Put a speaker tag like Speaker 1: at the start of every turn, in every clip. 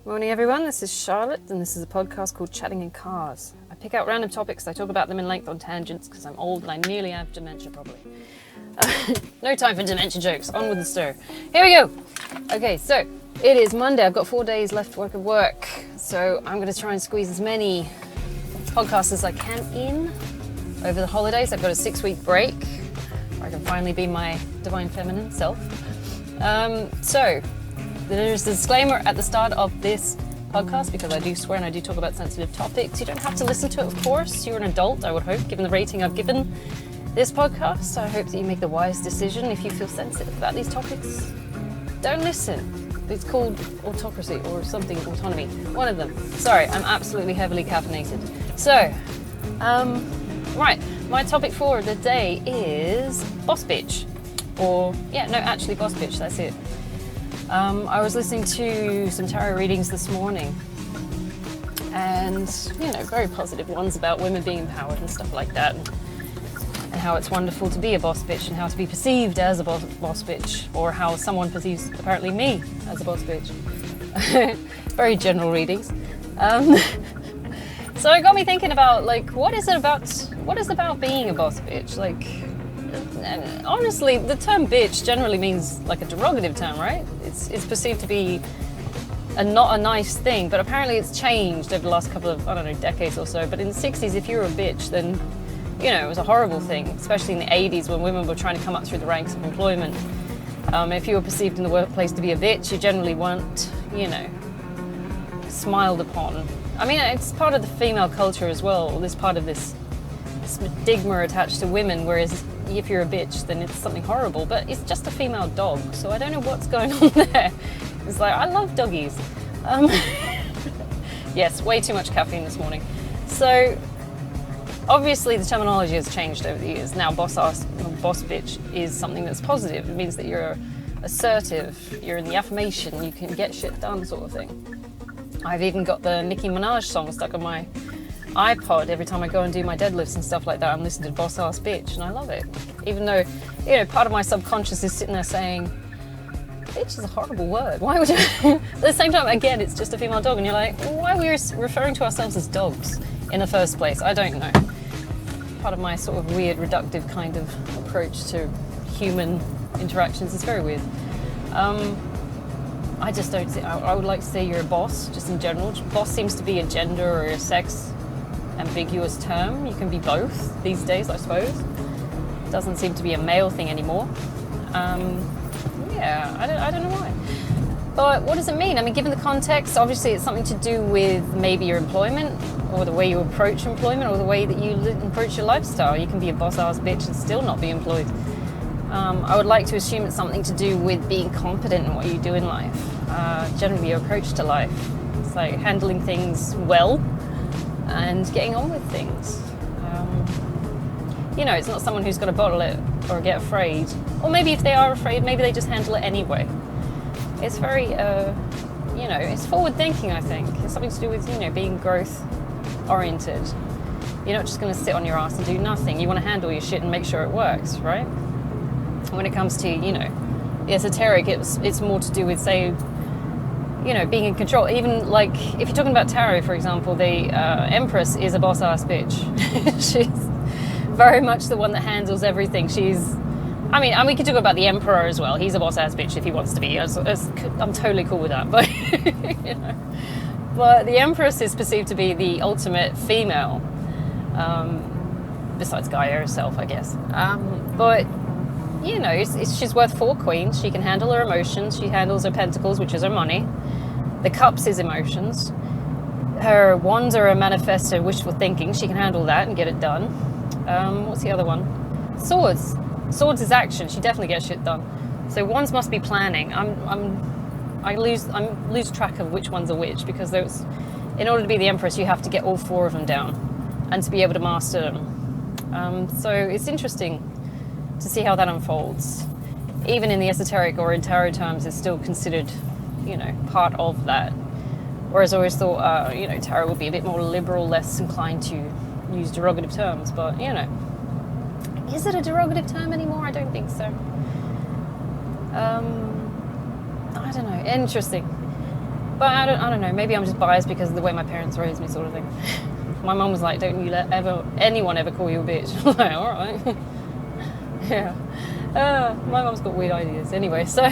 Speaker 1: Morning everyone, this is Charlotte and this is a podcast called Chatting in Cars. I pick out random topics, I talk about them in length on tangents because I'm old and I nearly have dementia probably. No time for dementia jokes, on with the stir. Here we go! Okay, so it is Monday, I've got 4 days left worth of work, so I'm going to try and squeeze as many podcasts as I can in over the holidays. I've got a 6-week break where I can finally be my divine feminine self. So there's a disclaimer at the start of this podcast because I do swear and I do talk about sensitive topics. You don't have to listen to it, of course. You're an adult, I would hope, given the rating I've given this podcast. I hope that you make the wise decision. If you feel sensitive about these topics, don't listen. It's called autocracy or something, autonomy. One of them. Sorry, I'm absolutely heavily caffeinated. So, right, my topic for the day is boss bitch. Or, actually boss bitch, that's it. I was listening to some tarot readings this morning and, very positive ones about women being empowered and stuff like that, and how it's wonderful to be a boss bitch and how to be perceived as a boss bitch, or how someone perceives apparently me as a boss bitch. Very general readings. So it got me thinking about, what is about being a boss bitch? And honestly, the term bitch generally means a derogative term, right? It's perceived to be not a nice thing, but apparently it's changed over the last couple of, decades or so. But in the 60s, if you were a bitch, then, it was a horrible thing, especially in the 80s when women were trying to come up through the ranks of employment. If you were perceived in the workplace to be a bitch, you generally weren't, smiled upon. I mean, it's part of the female culture as well, this part of this stigma attached to women, whereas if you're a bitch, then it's something horrible, but it's just a female dog, so I don't know what's going on there. It's I love doggies. Yes, way too much caffeine this morning. So, obviously the terminology has changed over the years. Now, boss bitch is something that's positive. It means that you're assertive, you're in the affirmation, you can get shit done sort of thing. I've even got the Nicki Minaj song stuck on my iPod. Every time I go and do my deadlifts and stuff like that, I'm listening to Boss Ass Bitch, and I love it. Even though, part of my subconscious is sitting there saying, bitch is a horrible word. Why would you? At the same time, again, it's just a female dog, and you're like, why are we referring to ourselves as dogs in the first place? I don't know. Part of my sort of weird, reductive kind of approach to human interactions is very weird. I just don't see, I would like to say you're a boss, just in general. Boss seems to be a gender or a sex ambiguous term. You can be both these days, I suppose. It doesn't seem to be a male thing anymore. I don't know why. But what does it mean? I mean, given the context, obviously it's something to do with maybe your employment, or the way you approach employment, or the way that you approach your lifestyle. You can be a boss-ass bitch and still not be employed. I would like to assume it's something to do with being competent in what you do in life. Generally your approach to life. It's like handling things well and getting on with things. It's not someone who's going to bottle it or get afraid. Or maybe if they are afraid, maybe they just handle it anyway. It's very, it's forward thinking, I think. It's something to do with, being growth oriented. You're not just going to sit on your ass and do nothing. You want to handle your shit and make sure it works, right? When it comes to, the esoteric, it's more to do with, say, being in control. Even if you're talking about tarot, for example, the Empress is a boss-ass bitch. She's very much the one that handles everything. We could talk about the Emperor as well. He's a boss-ass bitch if he wants to be. I'm totally cool with that. But, But the Empress is perceived to be the ultimate female, besides Gaia herself, I guess. She's worth 4 queens. She can handle her emotions. She handles her pentacles, which is her money. The cups is emotions. Her wands are a manifesto, wishful thinking. She can handle that and get it done. What's the other one? Swords. Swords is action. She definitely gets shit done. So wands must be planning. I lose track of which ones are which, because in order to be the Empress, you have to get all 4 of them down and to be able to master them. So it's interesting to see how that unfolds. Even in the esoteric or in tarot terms, it's still considered, part of that. Whereas I always thought, tarot would be a bit more liberal, less inclined to use derogative terms. But, is it a derogative term anymore? I don't think so. I don't know. Interesting. But I don't know, maybe I'm just biased because of the way my parents raised me, sort of thing. My mum was like, don't you let anyone ever call you a bitch. I'm like, all right. Yeah. My mum's got weird ideas. Anyway, so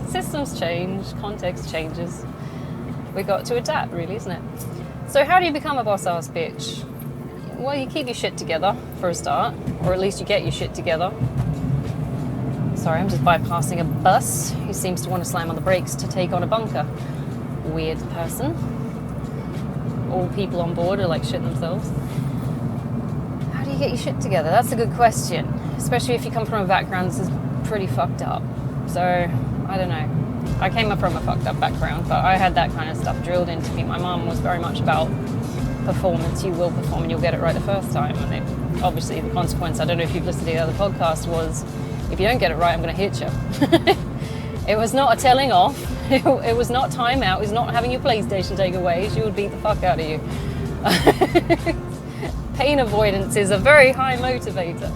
Speaker 1: systems change, context changes. We got to adapt, really, isn't it? So how do you become a boss-ass bitch? Well, you keep your shit together, for a start. Or at least you get your shit together. Sorry, I'm just bypassing a bus who seems to want to slam on the brakes to take on a bunker. Weird person. All people on board are like shit themselves. How do you get your shit together? That's a good question. Especially if you come from a background that's pretty fucked up. So, I don't know. I came up from a fucked up background, but I had that kind of stuff drilled into me. My mum was very much about performance. You will perform and you'll get it right the first time. And obviously the consequence, I don't know if you've listened to the other podcast, was if you don't get it right, I'm going to hit you. It was not a telling off. It was not time out. It was not having your PlayStation taken away. She would beat the fuck out of you. Pain avoidance is a very high motivator.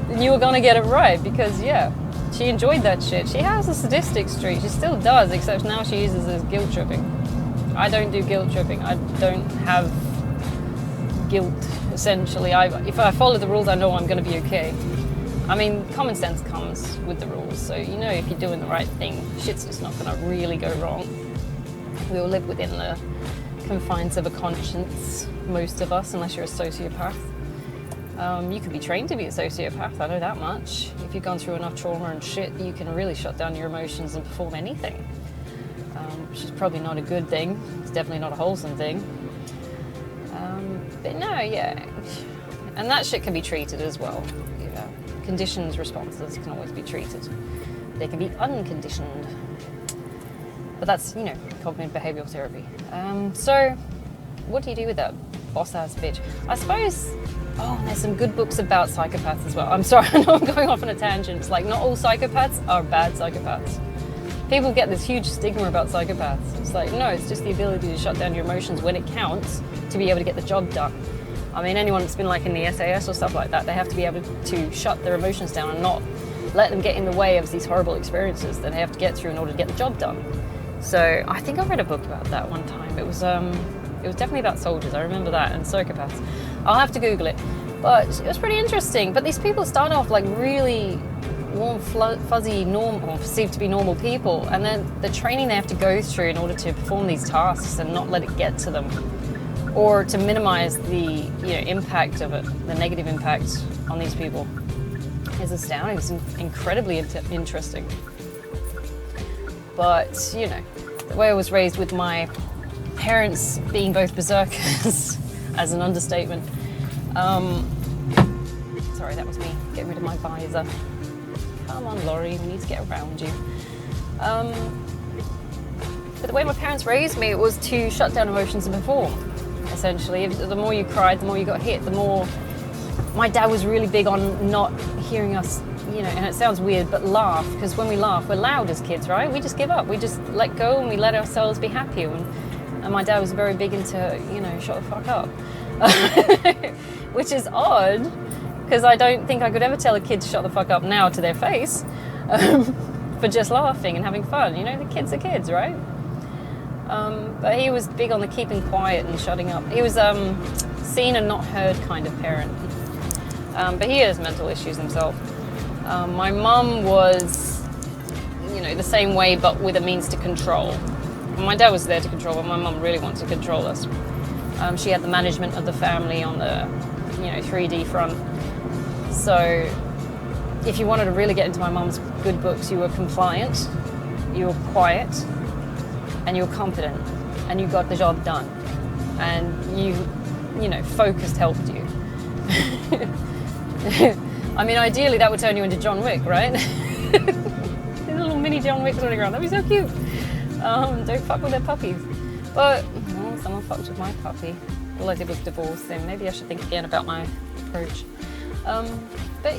Speaker 1: And you were going to get it right because, yeah, she enjoyed that shit. She has a sadistic streak. She still does, except now she uses it as guilt tripping. I don't do guilt tripping. I don't have guilt, essentially. If I follow the rules, I know I'm going to be okay. I mean, common sense comes with the rules, so you know if you're doing the right thing, shit's just not going to really go wrong. We all live within the confines of a conscience, most of us, unless you're a sociopath. You could be trained to be a sociopath, I know that much. If you've gone through enough trauma and shit, you can really shut down your emotions and perform anything. Which is probably not a good thing. It's definitely not a wholesome thing. But no, yeah. And that shit can be treated as well. You know, conditions, responses can always be treated. They can be unconditioned. But that's, you know, cognitive behavioral therapy. So, what do you do with that boss-ass bitch? I suppose, there's some good books about psychopaths as well. I'm sorry, I know I'm going off on a tangent. It's like, not all psychopaths are bad psychopaths. People get this huge stigma about psychopaths. It's like, no, it's just the ability to shut down your emotions when it counts to be able to get the job done. I mean, anyone that's been like in the SAS or stuff like that, they have to be able to shut their emotions down and not let them get in the way of these horrible experiences that they have to get through in order to get the job done. So I think I read a book about that one time. It was definitely about soldiers, I remember that, and psychopaths. I'll have to Google it. But it was pretty interesting. But these people start off like really warm, fuzzy, normal, perceived to be normal people, and then the training they have to go through in order to perform these tasks and not let it get to them, or to minimize the impact of it, the negative impact on these people, is astounding. It's incredibly interesting. But the way I was raised with my parents being both berserkers, as an understatement. Sorry, that was me. Get rid of my visor. Come on, Laurie, we need to get around you. But the way my parents raised me, it was to shut down emotions and perform, essentially. The more you cried, the more you got hit, the more... My dad was really big on not hearing us, and it sounds weird, but laugh, because when we laugh, we're loud as kids, right? We just give up. We just let go and we let ourselves be happy. And my dad was very big into, shut the fuck up. Which is odd, because I don't think I could ever tell a kid to shut the fuck up now to their face for just laughing and having fun. The kids are kids, right? But he was big on the keeping quiet and shutting up. He was seen and not heard kind of parent. But he has mental issues himself. My mum was, the same way, but with a means to control. My dad was there to control, but my mum really wanted to control us. She had the management of the family on the, 3D front. So if you wanted to really get into my mum's good books, you were compliant, you were quiet, and you were competent, and you got the job done. And focused helped you. I mean, ideally that would turn you into John Wick, right? These little mini John Wicks running around, that'd be so cute. Don't fuck with their puppies. But someone fucked with my puppy. All I did was divorce him. Maybe I should think again about my approach. But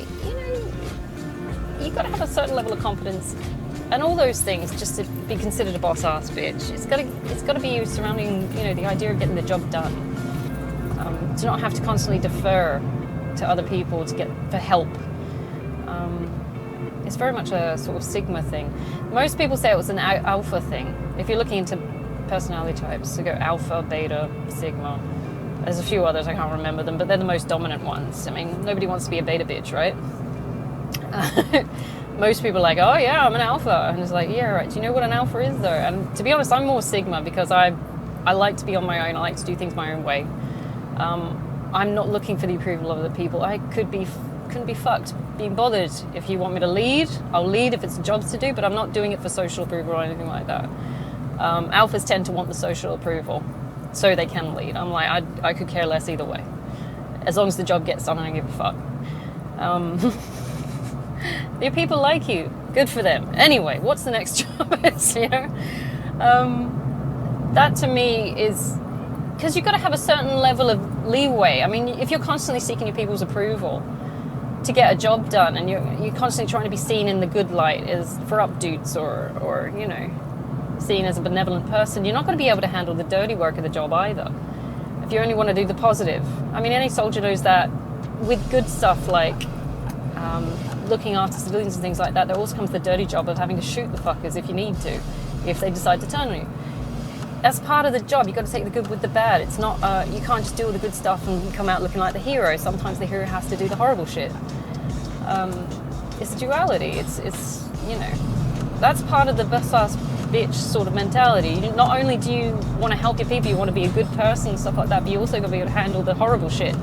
Speaker 1: you've got to have a certain level of confidence and all those things just to be considered a boss-ass bitch. It's got to be you surrounding the idea of getting the job done. To not have to constantly defer to other people for help. it's very much a sort of sigma thing. Most people say it was an alpha thing. If you're looking into personality types, so go alpha, beta, sigma. There's a few others, I can't remember them, but they're the most dominant ones. I mean, nobody wants to be a beta bitch, right? Most people are like, oh yeah, I'm an alpha. And it's like, yeah, right. Do you know what an alpha is though? And to be honest, I'm more sigma because I like to be on my own. I like to do things my own way. I'm not looking for the approval of other people. I couldn't be fucked being bothered. If you want me to lead, I'll lead if it's jobs to do, but I'm not doing it for social approval or anything like that. Alphas tend to want the social approval so they can lead. I'm like, I could care less either way. As long as the job gets done, I don't give a fuck. If people like you, good for them. Anyway, what's the next job is, you know? That to me is... Because you've got to have a certain level of leeway. I mean, if you're constantly seeking your people's approval to get a job done, and you're constantly trying to be seen in the good light as for updoots or you know, seen as a benevolent person, you're not going to be able to handle the dirty work of the job either. If you only want to do the positive. I mean, any soldier knows that with good stuff like looking after civilians and things like that, there also comes the dirty job of having to shoot the fuckers if you need to, if they decide to turn on you. That's part of the job. You've got to take the good with the bad. It's not, you can't just do all the good stuff and come out looking like the hero. Sometimes the hero has to do the horrible shit. It's a duality. It's you know, that's part of the boss-ass bitch sort of mentality. Not only do you want to help your people, you want to be a good person and stuff like that, but you also got to be able to handle the horrible shit.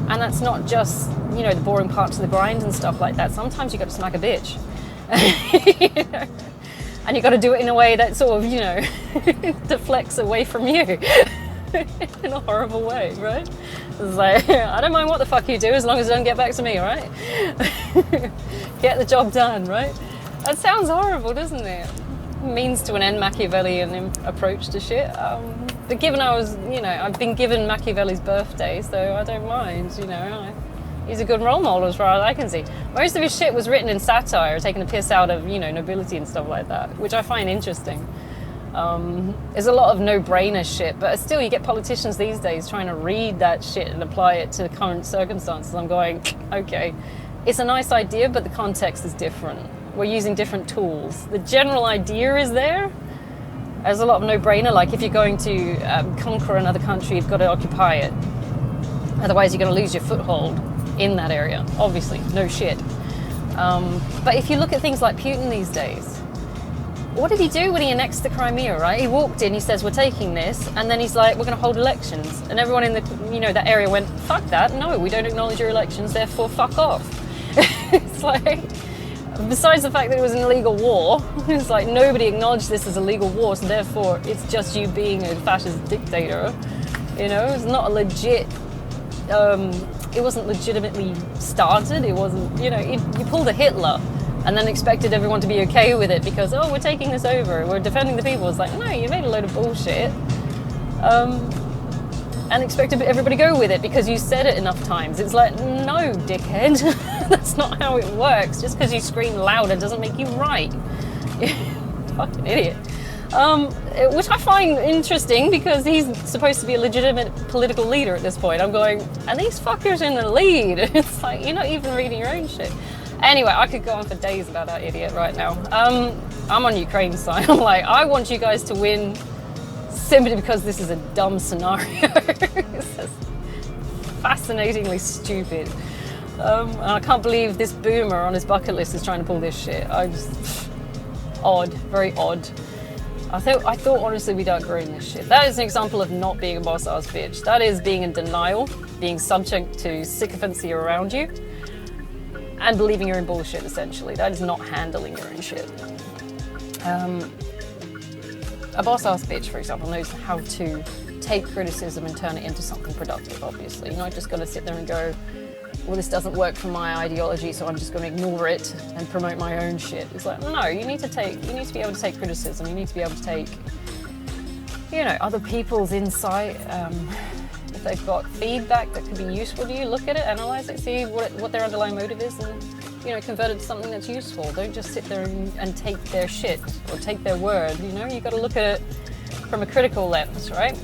Speaker 1: And that's not just, you know, the boring parts of the grind and stuff like that. Sometimes you got to smack a bitch. You know? And you got to do it in a way that sort of, you know, deflects away from you in a horrible way, right? It's like, I don't mind what the fuck you do as long as it don't get back to me, right? Get the job done, right? That sounds horrible, doesn't it? Means to an end Machiavellian approach to shit. But given I was, you know, I've been given Machiavelli's birthday, so I don't mind, you know. He's a good role model as far as I can see. Most of his shit was written in satire, taking a piss out of, you know, nobility and stuff like that, which I find interesting. There's a lot of no-brainer shit, but still you get politicians these days trying to read that shit and apply it to current circumstances. I'm going, okay, it's a nice idea, but the context is different. We're using different tools. The general idea is there. There's a lot of no-brainer, like if you're going to conquer another country, you've got to occupy it. Otherwise you're going to lose your foothold in that area, obviously, no shit. But if you look at things like Putin these days, what did he do when he annexed the Crimea, right? He walked in, he says, we're taking this, and then he's like, we're going to hold elections. And everyone in the, you know, that area went, fuck that, no, we don't acknowledge your elections, therefore fuck off. It's like, besides the fact that it was an illegal war, it's like nobody acknowledged this as a legal war, so therefore it's just you being a fascist dictator. You know, it's not a legit, it wasn't legitimately started. It wasn't, you know, you pulled a Hitler and then expected everyone to be okay with it because, oh, we're taking this over, we're defending the people. It's like, no, you made a load of bullshit and expected everybody to go with it because you said it enough times. It's like, no, dickhead, that's not how it works. Just because you scream louder doesn't make you right. Fucking idiot. Which I find interesting because he's supposed to be a legitimate political leader at this point. I'm going, and these fuckers in the lead. It's like, you're not even reading your own shit. Anyway, I could go on for days about that idiot right now. I'm on Ukraine's side. I'm like, I want you guys to win simply because this is a dumb scenario. It's just fascinatingly stupid. And I can't believe this boomer on his bucket list is trying to pull this shit. Odd, very odd. I thought honestly we'd outgrown this shit. That is an example of not being a boss-ass bitch. That is being in denial, being subject to sycophancy around you, and believing you're in bullshit, essentially. That is not handling your own shit. A boss-ass bitch, for example, knows how to take criticism and turn it into something productive, obviously. You're not just going to sit there and go, well, this doesn't work for my ideology, so I'm just going to ignore it and promote my own shit. It's like, no, you need to be able to take criticism. You need to be able to take, you know, other people's insight. If they've got feedback that could be useful to you, look at it, analyze it, see what their underlying motive is, and, you know, convert it to something that's useful. Don't just sit there and take their shit or take their word. You know, you got to look at it from a critical lens, right?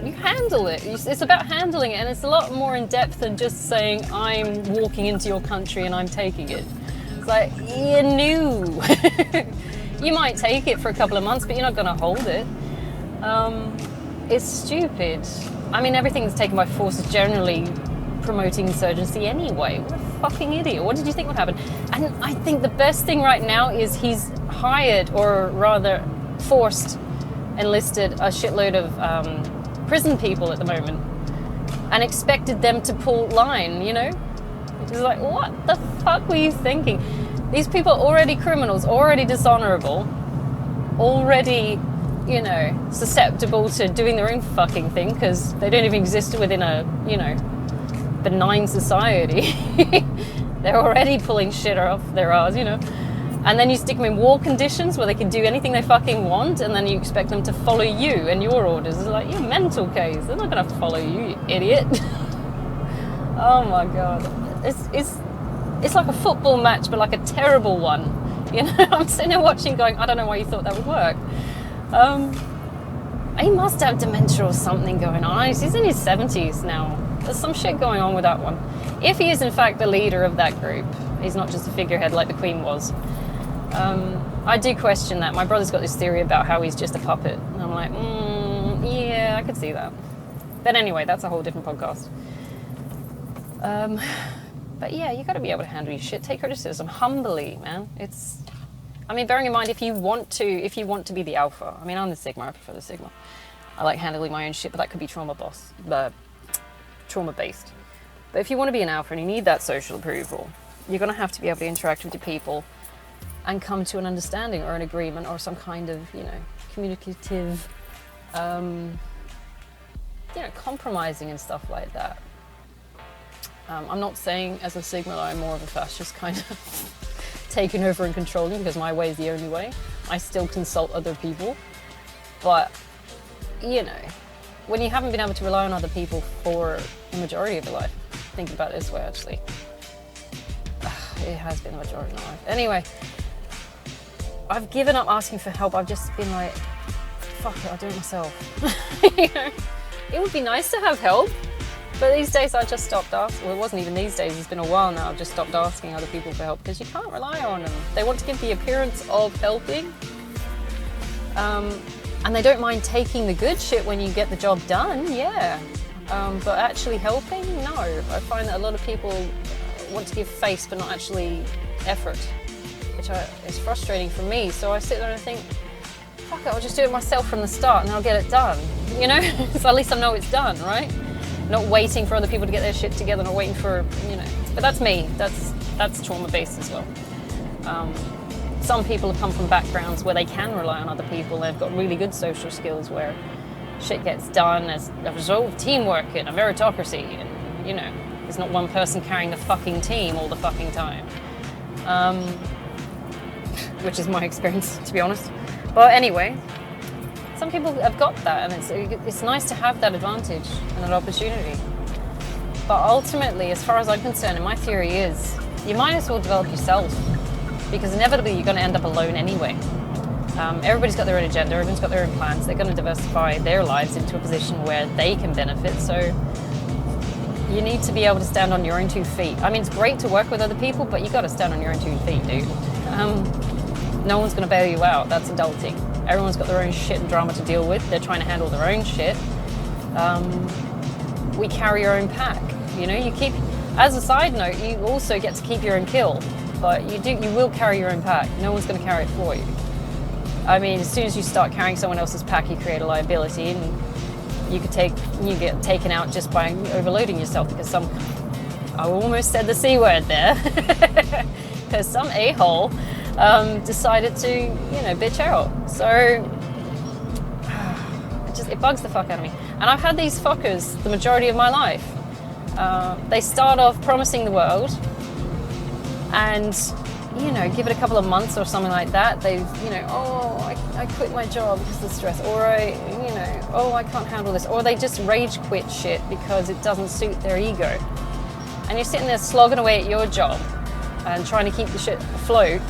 Speaker 1: You handle it. It's about handling it, and it's a lot more in depth than just saying, I'm walking into your country and I'm taking it. It's like, you knew. You might take it for a couple of months, but you're not going to hold it. It's stupid. I mean, everything that's taken by force is generally promoting insurgency anyway. What a fucking idiot. What did you think would happen? And I think the best thing right now is he's hired, or rather forced, enlisted a shitload of prison people at the moment and expected them to pull line, you know? It's like, what the fuck were you thinking? These people are already criminals, already dishonorable, already, you know, susceptible to doing their own fucking thing because they don't even exist within a, you know, benign society. They're already pulling shit off their ass, you know. And then you stick them in war conditions where they can do anything they fucking want, and then you expect them to follow you and your orders. It's like, you're a mental case. They're not going to follow you, you idiot. Oh my god. It's like a football match, but like a terrible one. You know, I'm sitting there watching going, I don't know why you thought that would work. He must have dementia or something going on. He's in his 70s now. There's some shit going on with that one. If he is in fact the leader of that group, he's not just a figurehead like the Queen was. I do question that. My brother's got this theory about how he's just a puppet. And I'm like, yeah, I could see that. But anyway, that's a whole different podcast. But yeah, you got to be able to handle your shit. Take criticism humbly, man. I mean, bearing in mind, if you want to be the alpha. I mean, I'm the Sigma. I prefer the Sigma. I like handling my own shit, but that could be trauma-based. But if you want to be an alpha and you need that social approval, you're going to have to be able to interact with your people and come to an understanding or an agreement or some kind of, you know, communicative, compromising and stuff like that. I'm not saying as a Sigma that I'm more of a fascist kind of taking over and controlling, because my way is the only way. I still consult other people. But, you know, when you haven't been able to rely on other people for the majority of your life, think about it this way actually. It has been the majority of my life. Anyway, I've given up asking for help. I've just been like, fuck it, I'll do it myself. You know? It would be nice to have help. But these days I just stopped asking. Well, it wasn't even these days, it's been a while now. I've just stopped asking other people for help because you can't rely on them. They want to give the appearance of helping. And they don't mind taking the good shit when you get the job done, yeah. But actually helping, no. I find that a lot of people want to give face but not actually effort, which is frustrating for me. So I sit there and think, fuck it, I'll just do it myself from the start and I'll get it done, you know? So at least I know it's done, right? Not waiting for other people to get their shit together, not waiting for, you know. But that's me. That's trauma-based as well. Some people have come from backgrounds where they can rely on other people. They've got really good social skills where shit gets done as a result of teamwork and a meritocracy. And, you know, there's not one person carrying the fucking team all the fucking time. Which is my experience, to be honest. But anyway, some people have got that, and it's nice to have that advantage and that opportunity. But ultimately, as far as I'm concerned, and my theory is, you might as well develop yourself, because inevitably you're going to end up alone anyway. Everybody's got their own agenda, everyone's got their own plans. They're going to diversify their lives into a position where they can benefit. So you need to be able to stand on your own 2 feet. I mean, it's great to work with other people, but you got to stand on your own 2 feet, dude. No one's going to bail you out. That's adulting. Everyone's got their own shit and drama to deal with. They're trying to handle their own shit. We carry our own pack. You know, you keep, as a side note, you also get to keep your own kill, but you will carry your own pack. No one's going to carry it for you. I mean, as soon as you start carrying someone else's pack, you create a liability, and you get taken out just by overloading yourself, because I almost said the C word there, because some a-hole decided to, you know, bitch out. So it bugs the fuck out of me. And I've had these fuckers the majority of my life. They start off promising the world, and, you know, give it a couple of months or something like that. They've, you know, I quit my job because of the stress, or I can't handle this, or they just rage quit shit because it doesn't suit their ego. And you're sitting there slogging away at your job and trying to keep the shit afloat.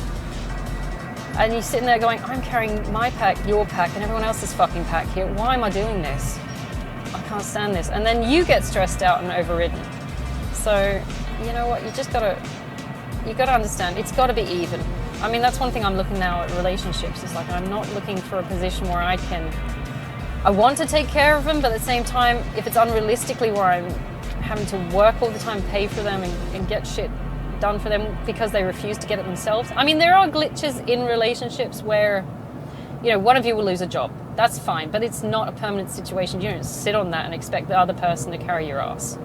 Speaker 1: And you're sitting there going, I'm carrying my pack, your pack, and everyone else's fucking pack here. Why am I doing this? I can't stand this. And then you get stressed out and overridden. So, you know what, you gotta understand, it's gotta be even. I mean, that's one thing I'm looking now at relationships. It's like, I'm not looking for a position where I want to take care of them, but at the same time, if it's unrealistically where I'm having to work all the time, pay for them and get shit done for them because they refuse to get it themselves. I mean, there are glitches in relationships where, you know, one of you will lose a job. That's fine, but it's not a permanent situation. You don't sit on that and expect the other person to carry your ass.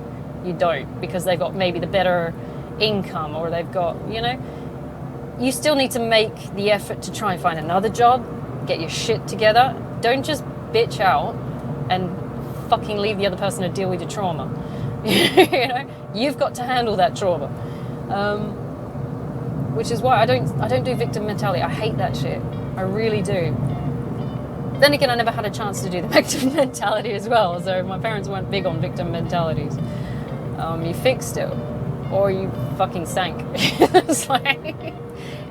Speaker 1: You don't, because they've got maybe the better income, or they've got, you know, you still need to make the effort to try and find another job, get your shit together. Don't just bitch out and fucking leave the other person to deal with your trauma. You know, you've got to handle that trauma. Which is why I don't do victim mentality. I hate that shit. I really do. Then again, I never had a chance to do the victim mentality as well, so my parents weren't big on victim mentalities. You fixed it, or you fucking sank. It's like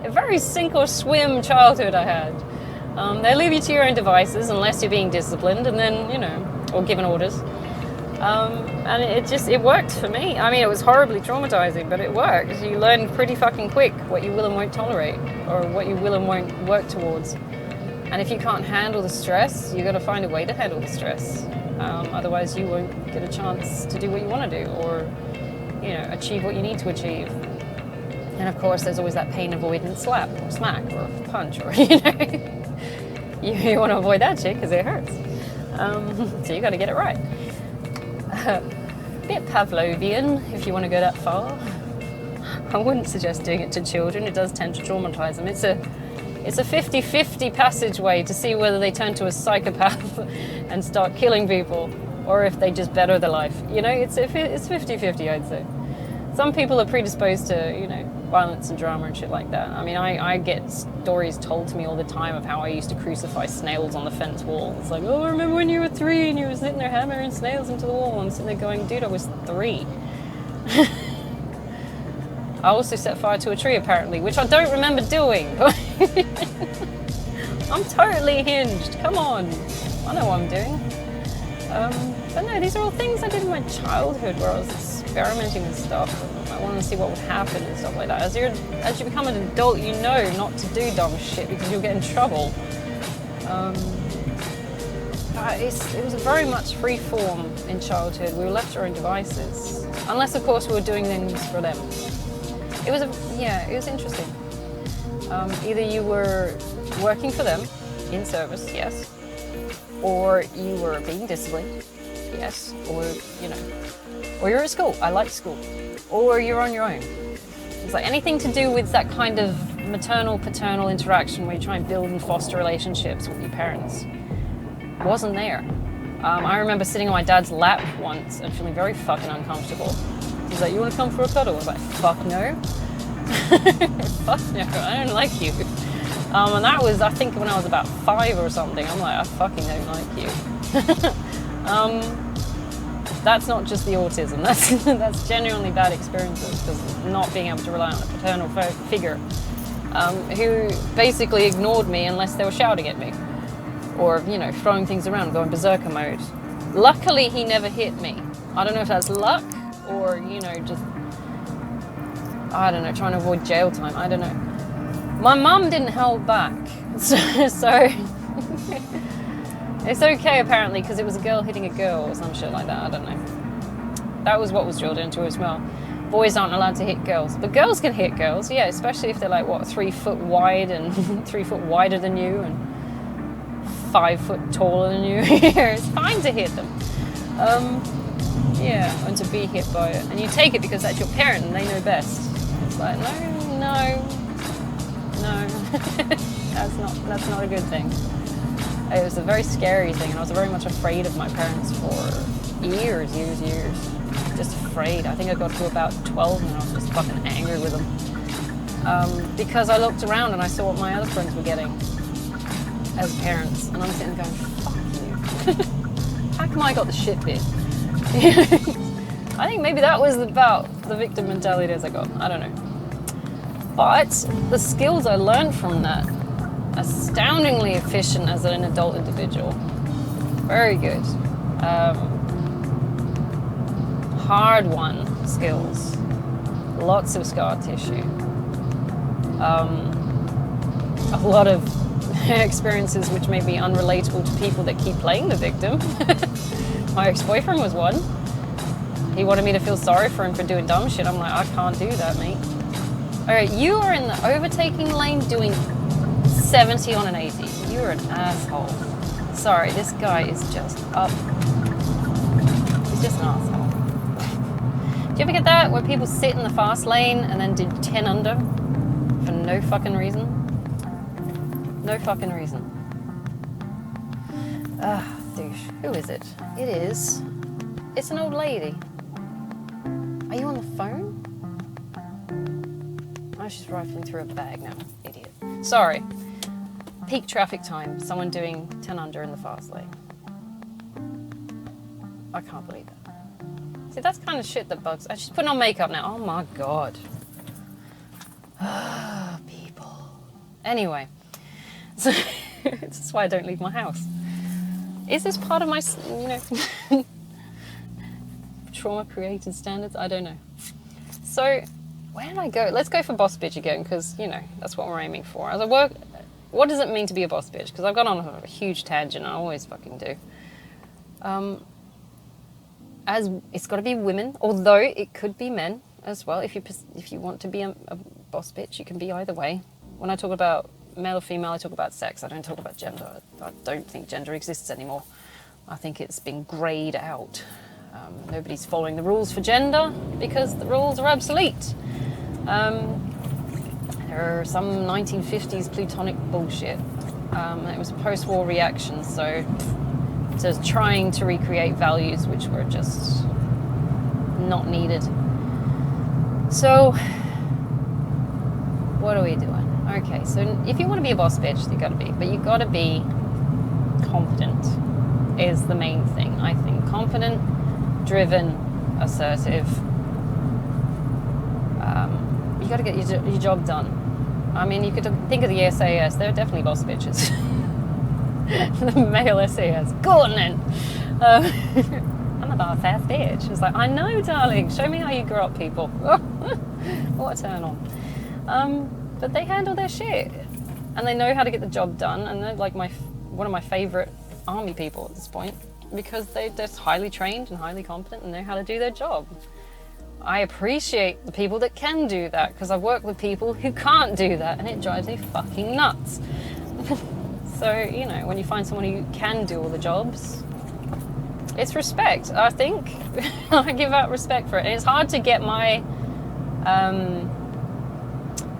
Speaker 1: a very sink or swim childhood I had. They leave you to your own devices unless you're being disciplined, and then, you know, or given orders. And it worked for me. I mean, it was horribly traumatizing, but it worked. You learn pretty fucking quick what you will and won't tolerate, or what you will and won't work towards. And if you can't handle the stress, you got to find a way to handle the stress. Otherwise, you won't get a chance to do what you want to do, or, you know, achieve what you need to achieve. And of course, there's always that pain avoidance slap, or smack, or punch, or, you know, you want to avoid that shit because it hurts. So you got to get it right. Bit Pavlovian, if you want to go that far. I wouldn't suggest doing it to children. It does tend to traumatize them. It's a 50-50 passageway to see whether they turn to a psychopath and start killing people, or if they just better their life. You know, it's 50-50, I'd say. Some people are predisposed to, you know, violence and drama and shit like that. I mean, I get stories told to me all the time of how I used to crucify snails on the fence wall. It's like, oh, I remember when you were 3 and you were sitting there hammering snails into the wall. And I'm sitting there going, dude, I was 3. I also set fire to a tree, apparently, which I don't remember doing. I'm totally hinged. Come on. I know what I'm doing. But no, these are all things I did in my childhood where I was experimenting with stuff. I wanted to see what would happen and stuff like that. As you become an adult, you know not to do dumb shit because you'll get in trouble. It was very much free form in childhood. We were left to our own devices. Unless, of course, we were doing things for them. It was interesting. Either you were working for them in service, yes, or you were being disciplined, yes, or, you know, or you're at school. I liked school. Or you're on your own. It's like anything to do with that kind of maternal-paternal interaction where you try and build and foster relationships with your parents wasn't there. I remember sitting on my dad's lap once and feeling very fucking uncomfortable. He's like, you want to come for a cuddle? I was like, fuck no. Fuck no, I don't like you. And that was, I think, when I was about 5 or something. I'm like, I fucking don't like you. That's not just the autism. That's genuinely bad experiences, because not being able to rely on a paternal figure who basically ignored me unless they were shouting at me, or, you know, throwing things around, going berserker mode. Luckily, he never hit me. I don't know if that's luck or, you know, just, I don't know, trying to avoid jail time. I don't know. My mum didn't hold back, so it's okay apparently, because it was a girl hitting a girl or some shit like that. I don't know. That was what was drilled into as well. Boys aren't allowed to hit girls, but girls can hit girls, yeah, especially if they're like, what, 3 foot wide and 3 foot wider than you and 5 foot taller than you. It's fine to hit them. Yeah, and to be hit by it. And you take it because that's your parent and they know best. It's like, no. That's not a good thing. It was a very scary thing, and I was very much afraid of my parents for years. Just afraid. I think I got to about 12 and I was just fucking angry with them. Because I looked around and I saw what my other friends were getting as parents, and I'm sitting there going, fuck you. How come I got the shit bit? I think maybe that was about the victim mentality as I got. I don't know. But the skills I learned from that, astoundingly efficient as an adult individual. Very good. hard-won skills, lots of scar tissue, a lot of experiences which may be unrelatable to people that keep playing the victim. My ex-boyfriend was one. He wanted me to feel sorry for him for doing dumb shit. I'm like, I can't do that, mate. Alright, you are in the overtaking lane doing 70 on an 80. You're an asshole. Sorry, this guy is just up. He's just an asshole. Do you ever get that where people sit in the fast lane and then do 10 under for no fucking reason? No fucking reason. Douche. Who is it? It's an old lady. Are you on the phone? Oh, she's rifling through a bag now. Idiot. Sorry. Peak traffic time. Someone doing 10 under in the fast lane. I can't believe that. See, that's kind of shit that bugs. She's putting on makeup now. Oh my god. People. Anyway. So, this is why I don't leave my house. Is this part of my, trauma-created standards? I don't know. So, where did I go? Let's go for boss bitch again, because, that's what we're aiming for. As I work, what does it mean to be a boss bitch? Because I've gone on a huge tangent, I always fucking do. As it's got to be women, although it could be men as well. If you want to be a boss bitch, you can be either way. When I talk about male or female, I talk about sex. I don't talk about gender. I don't think gender exists anymore. I think it's been greyed out. Nobody's following the rules for gender because the rules are obsolete. There are some 1950s plutonic bullshit. It was a post-war reaction, so trying to recreate values which were just not needed. So, what are we doing? Okay, so if you want to be a boss bitch, you got to be, but you got to be competent is the main thing, I think. Competent, driven, assertive. You got to get your job done. I mean, you could think of the SAS. They're definitely boss bitches. The male SAS. Go on then. I'm a boss ass bitch. It's like, I know, darling. Show me how you grow up, people. What a turn on. But they handle their shit. And they know how to get the job done. And they're like one of my favourite army people at this point. Because they're just highly trained and highly competent and know how to do their job. I appreciate the people that can do that, because I've worked with people who can't do that, and it drives me fucking nuts. So, when you find someone who can do all the jobs, it's respect, I think. I give out respect for it. And it's hard to get my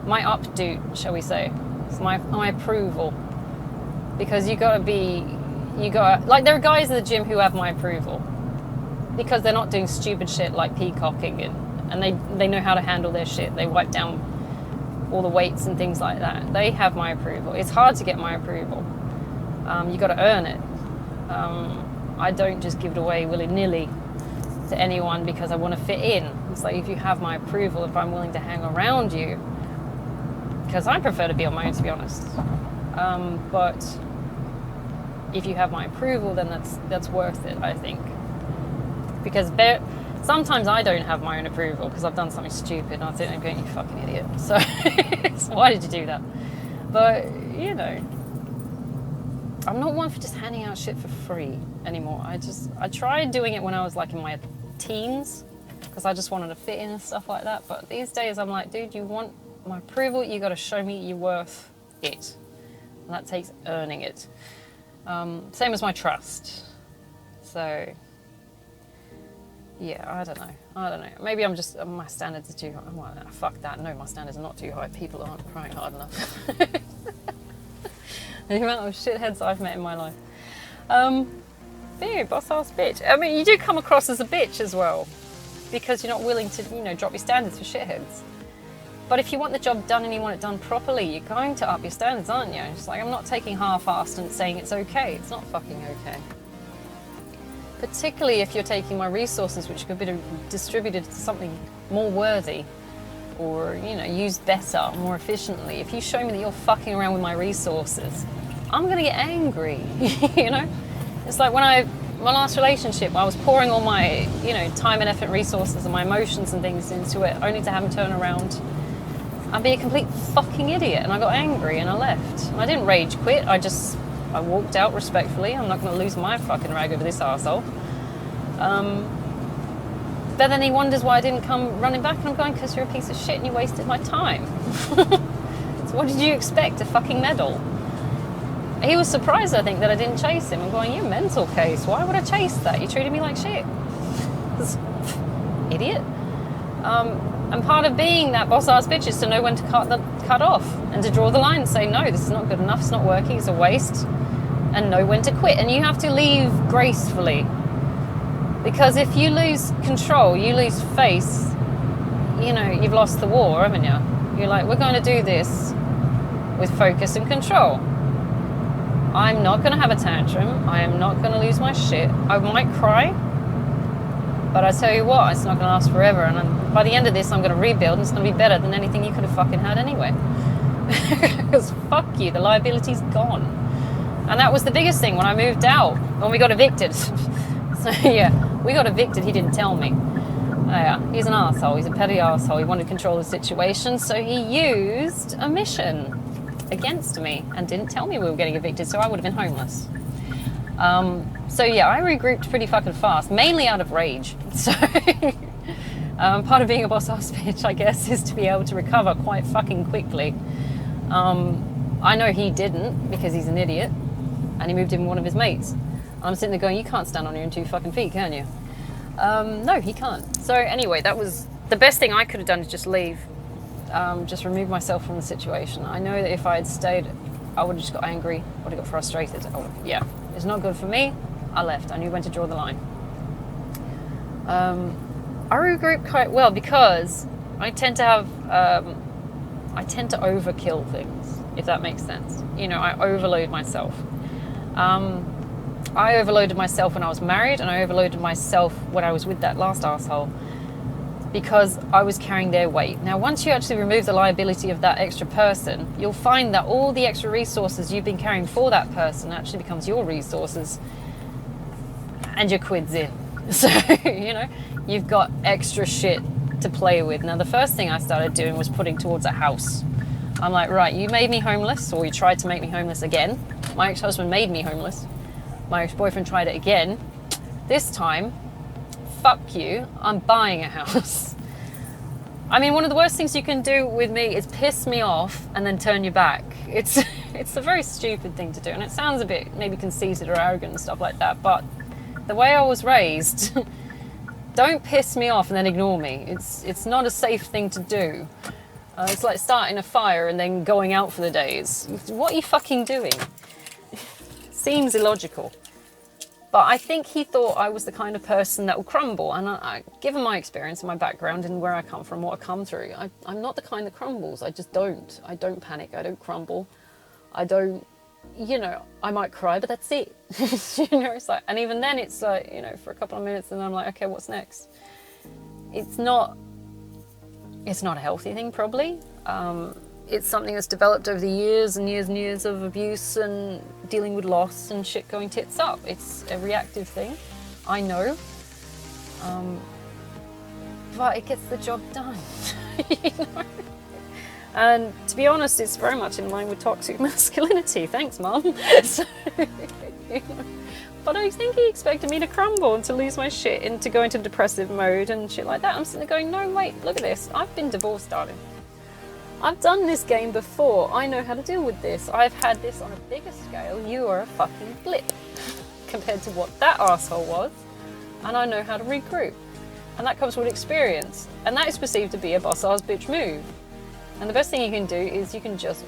Speaker 1: updo, shall we say. It's my approval. Because there are guys at the gym who have my approval. Because they're not doing stupid shit like peacocking and they know how to handle their shit. They wipe down all the weights and things like that. They have my approval. It's hard to get my approval. You got to earn it. I don't just give it away willy-nilly to anyone because I want to fit in. It's like, if you have my approval, if I'm willing to hang around you, because I prefer to be on my own, to be honest. But if you have my approval, then that's worth it, I think. Because sometimes I don't have my own approval because I've done something stupid and I think I'm going, you fucking idiot. So why did you do that? But, I'm not one for just handing out shit for free anymore. I tried doing it when I was like in my teens because I just wanted to fit in and stuff like that. But these days I'm like, dude, you want my approval, you got to show me you're worth it. And that takes earning it. Same as my trust. So... yeah, I don't know. Maybe I'm just, my standards are too high. Well, fuck that. No, my standards are not too high. People aren't crying hard enough. The amount of shitheads I've met in my life. Boss ass bitch. I mean, you do come across as a bitch as well. Because you're not willing to, drop your standards for shitheads. But if you want the job done and you want it done properly, you're going to up your standards, aren't you? It's like, I'm not taking half-assed and saying it's okay. It's not fucking okay. Particularly if you're taking my resources, which could be distributed to something more worthy or, used better, more efficiently. If you show me that you're fucking around with my resources, I'm going to get angry, It's like when I my last relationship, I was pouring all my, time and effort, resources and my emotions and things into it, only to have him turn around and be a complete fucking idiot. And I got angry and I left. And I didn't rage quit. I walked out respectfully. I'm not going to lose my fucking rag over this arsehole. But then he wonders why I didn't come running back, and I'm going, because you're a piece of shit and you wasted my time. So what did you expect, a fucking medal? He was surprised, I think, that I didn't chase him. I'm going, you mental case, why would I chase that? You treated me like shit. Idiot. And part of being that boss-ass bitch is to know when to cut off and to draw the line and say, no, this is not good enough, it's not working, it's a waste, and know when to quit. And you have to leave gracefully. Because if you lose control, you lose face, you've lost the war, haven't you? You're like, we're going to do this with focus and control. I'm not going to have a tantrum. I am not going to lose my shit. I might cry, but I tell you what, it's not going to last forever. And by the end of this, I'm going to rebuild, and it's going to be better than anything you could have fucking had anyway. Because fuck you, the liability's gone. And that was the biggest thing when I moved out, when we got evicted. So yeah, we got evicted, he didn't tell me. Yeah, he's an arsehole, he's a petty arsehole. He wanted control of the situation, so he used a mission against me and didn't tell me we were getting evicted, so I would have been homeless. So yeah, I regrouped pretty fucking fast, mainly out of rage. So part of being a boss-ass bitch, I guess, is to be able to recover quite fucking quickly. I know he didn't, because he's an idiot, and he moved in with one of his mates. I'm sitting there going, you can't stand on your own 2 fucking feet, can you? No, he can't. So anyway, that was the best thing I could have done, is just leave. Just remove myself from the situation. I know that if I had stayed, I would have just got angry, would have got frustrated. Yeah, it's not good for me. I left. I knew when to draw the line. I regrouped quite well because I tend to overkill things, if that makes sense. I overload myself. I overloaded myself when I was married, and I overloaded myself when I was with that last arsehole, because I was carrying their weight. Now, once you actually remove the liability of that extra person, you'll find that all the extra resources you've been carrying for that person actually becomes your resources, and your quid's in. So, you've got extra shit to play with. Now, the first thing I started doing was putting towards a house. I'm like, right, you made me homeless, or you tried to make me homeless again. My ex-husband made me homeless. My ex-boyfriend tried it again. This time, fuck you, I'm buying a house. I mean, one of the worst things you can do with me is piss me off and then turn your back. It's a very stupid thing to do, and it sounds a bit maybe conceited or arrogant and stuff like that, but the way I was raised, don't piss me off and then ignore me. It's not a safe thing to do. It's like starting a fire and then going out for the days. What are you fucking doing? Seems illogical. But I think he thought I was the kind of person that will crumble. And given my experience and my background and where I come from, what I've come through, I'm not the kind that crumbles. I just don't. I don't panic. I don't crumble. I don't, I might cry, but that's it. It's like, and even then it's like, for a couple of minutes, and I'm like, okay, what's next? It's not a healthy thing, probably. It's something that's developed over the years and years and years of abuse and dealing with loss and shit going tits up. It's a reactive thing, I know. But it gets the job done. And to be honest, it's very much in line with toxic masculinity. Thanks, Mum. But I think he expected me to crumble and to lose my shit and to go into depressive mode and shit like that. I'm sitting there going, no, wait, look at this. I've been divorced, darling. I've done this game before. I know how to deal with this. I've had this on a bigger scale. You are a fucking blip compared to what that arsehole was. And I know how to regroup. And that comes with experience. And that is perceived to be a boss-ass bitch move. And the best thing you can do is you can just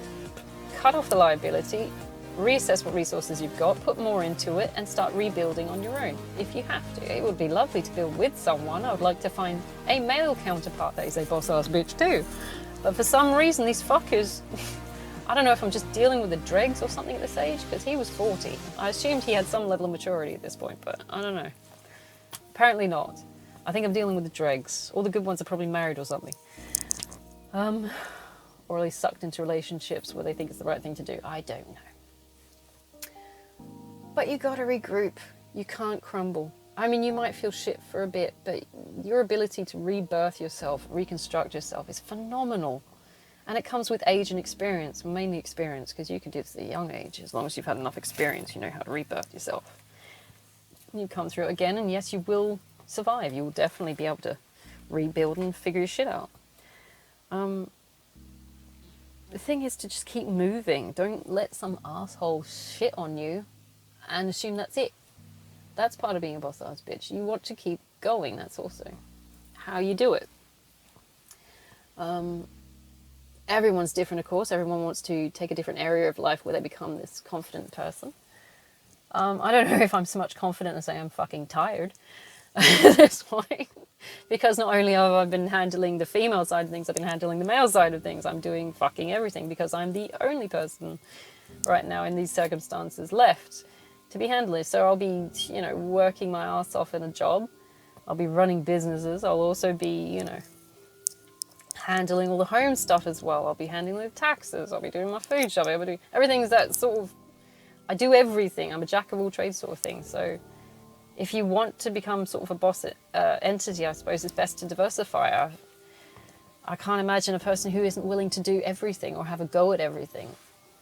Speaker 1: cut off the liability, reassess what resources you've got, put more into it, and start rebuilding on your own, if you have to. It would be lovely to build with someone. I would like to find a male counterpart that is a boss-ass bitch too. But for some reason, these fuckers, I don't know if I'm just dealing with the dregs or something at this age, because he was 40. I assumed he had some level of maturity at this point, but I don't know. Apparently not. I think I'm dealing with the dregs. All the good ones are probably married or something. Or at least sucked into relationships where they think it's the right thing to do. I don't know. But you gotta regroup. You can't crumble. I mean, you might feel shit for a bit, but your ability to rebirth yourself, reconstruct yourself is phenomenal. And it comes with age and experience, mainly experience, because you can do this at a young age. As long as you've had enough experience, you know how to rebirth yourself. You come through it again, and yes, you will survive. You will definitely be able to rebuild and figure your shit out. The thing is to just keep moving. Don't let some asshole shit on you and assume that's it. That's part of being a boss-ass bitch. You want to keep going. That's also how you do it. Everyone's different, of course. Everyone wants to take a different area of life where they become this confident person. I don't know if I'm so much confident as I am fucking tired at this point. Because not only have I been handling the female side of things, I've been handling the male side of things. I'm doing fucking everything because I'm the only person right now in these circumstances left to be handling. So I'll be, working my ass off in a job. I'll be running businesses. I'll also be, handling all the home stuff as well. I'll be handling the taxes. I'll be doing my food shop. I'll be doing everything's that sort of, I do everything. I'm a jack of all trades sort of thing. So if you want to become sort of a boss entity, I suppose it's best to diversify. I can't imagine a person who isn't willing to do everything or have a go at everything.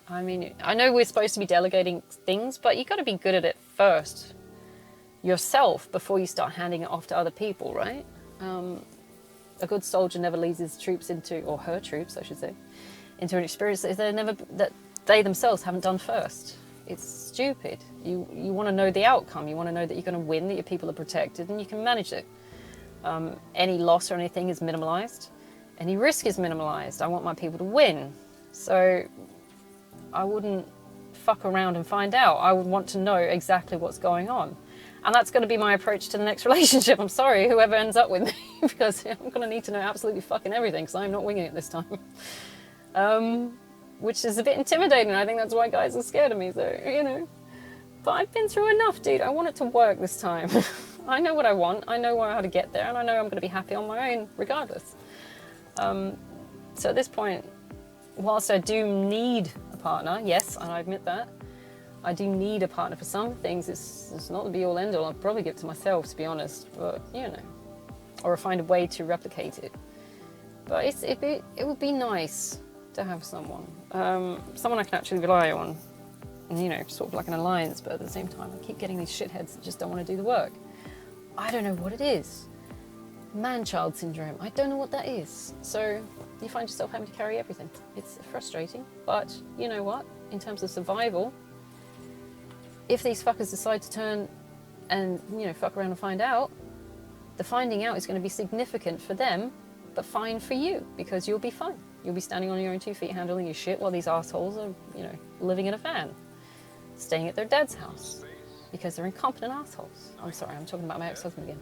Speaker 1: I mean, I know we're supposed to be delegating things, but you got to be good at it first yourself before you start handing it off to other people, right? A good soldier never leads his troops into, or her troops, I should say, into an experience that they themselves haven't done first. It's stupid. You want to know the outcome. You want to know that you're going to win, that your people are protected, and you can manage it. Any loss or anything is minimalized. Any risk is minimalized. I want my people to win. So I wouldn't fuck around and find out. I would want to know exactly what's going on. And that's going to be my approach to the next relationship. I'm sorry, whoever ends up with me, because I'm going to need to know absolutely fucking everything, because I'm not winging it this time. Which is a bit intimidating. I think that's why guys are scared of me, so, But I've been through enough, dude. I want it to work this time. I know what I want. I know how to get there, and I know I'm going to be happy on my own, regardless. So at this point, whilst I do need a partner, yes, and I admit that, I do need a partner for some things. It's not the be-all, end-all. I'd probably give it to myself, to be honest, but, or find a way to replicate it. But it would be nice to have someone I can actually rely on, and, sort of like an alliance, but at the same time, I keep getting these shitheads that just don't want to do the work. I don't know what it is. Man-child syndrome. I don't know what that is. So you find yourself having to carry everything. It's frustrating, but you know what? In terms of survival, if these fuckers decide to turn and, fuck around and find out, the finding out is going to be significant for them, but fine for you, because you'll be fine. You'll be standing on your own 2 feet handling your shit while these assholes are, living in a van, staying at their dad's house, because they're incompetent assholes. I'm sorry, I'm talking about my ex-husband again.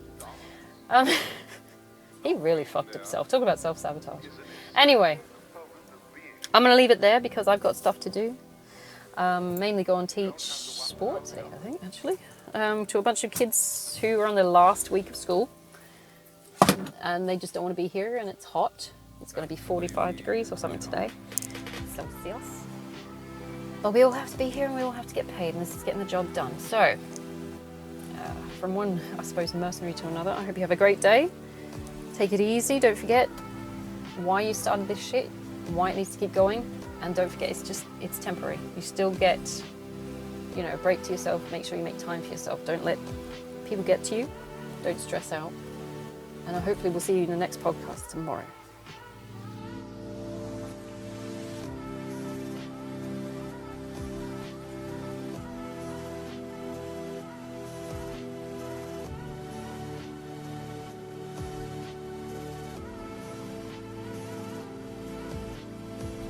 Speaker 1: He really fucked himself. Talk about self-sabotage. Anyway, I'm going to leave it there because I've got stuff to do. Mainly go and teach sports, I think, actually, to a bunch of kids who are on their last week of school. And they just don't want to be here, and it's hot. It's going to be 45 degrees or something today, Celsius. But we all have to be here, and we all have to get paid, and this is getting the job done. So, from one, I suppose, mercenary to another, I hope you have a great day. Take it easy. Don't forget why you started this shit, why it needs to keep going. And don't forget, it's temporary. You still get, a break to yourself. Make sure you make time for yourself. Don't let people get to you. Don't stress out. And hopefully we'll see you in the next podcast tomorrow.